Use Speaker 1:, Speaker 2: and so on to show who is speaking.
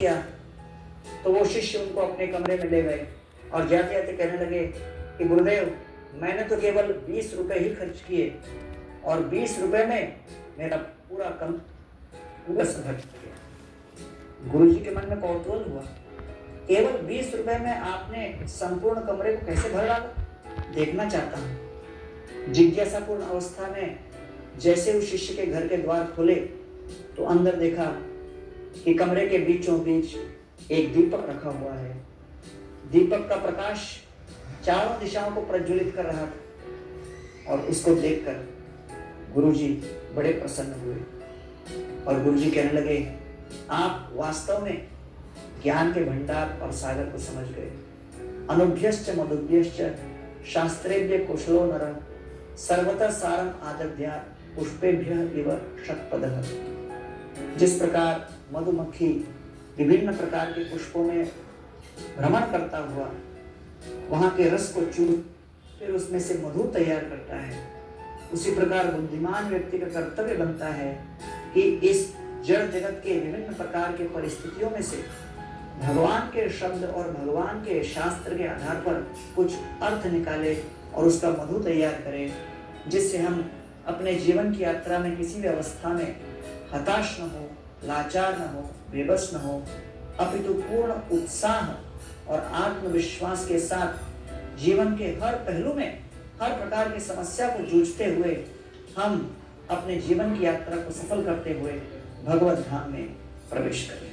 Speaker 1: किया तो वो शिष्य उनको अपने कमरे में ले गए और जाते जाते कहने लगे कि गुरुदेव, मैंने तो केवल 20 रुपए ही खर्च किए और 20 रुपए में मेरा पूरा समय खर्च किया। गुरु जी के मन में कौतूहल हुआ, केवल 20 रुपए में आपने संपूर्ण कमरे को कैसे भर डाला, देखना चाहता हूँ। जिज्ञासापूर्ण अवस्था में जैसे उस शिष्य के घर के द्वार खोले तो अंदर देखा कि कमरे के बीचों बीच एक दीपक रखा हुआ है। दीपक का प्रकाश चारों दिशाओं को प्रज्वलित कर रहा था और उसको देखकर गुरुजी बड़े प्रसन्न हुए और गुरुजी कहने लगे, आप वास्तव में ज्ञान के भंडार और सागर को समझ गए। अनुभ्यश्च मधुभ्यश्च शास्त्रेभ्य कुशलो नरः सर्वतः सारम आदध्या पुष्पेभ्यः इव शतपदः। जिस प्रकार मधुमक्खी विभिन्न प्रकार के पुष्पों में भ्रमण करता हुआ वहां के रस को चूर फिर उसमें से मधु तैयार करता है, उसी प्रकार बुद्धिमान व्यक्ति का कर्तव्य बनता है कि इस जड़ जगत के विभिन्न प्रकार के परिस्थितियों में से भगवान के शब्द और भगवान के शास्त्र के आधार पर कुछ अर्थ निकाले और उसका मधु तैयार करे, जिससे हम अपने जीवन की यात्रा में किसी भी अवस्था में हताश न हो, लाचार न हो, बेबस न हो, अपितु पूर्ण उत्साह और आत्मविश्वास के साथ जीवन के हर पहलू में हर प्रकार की समस्या को जूझते हुए हम अपने जीवन की यात्रा को सफल करते हुए भगवत धाम में प्रवेश करें।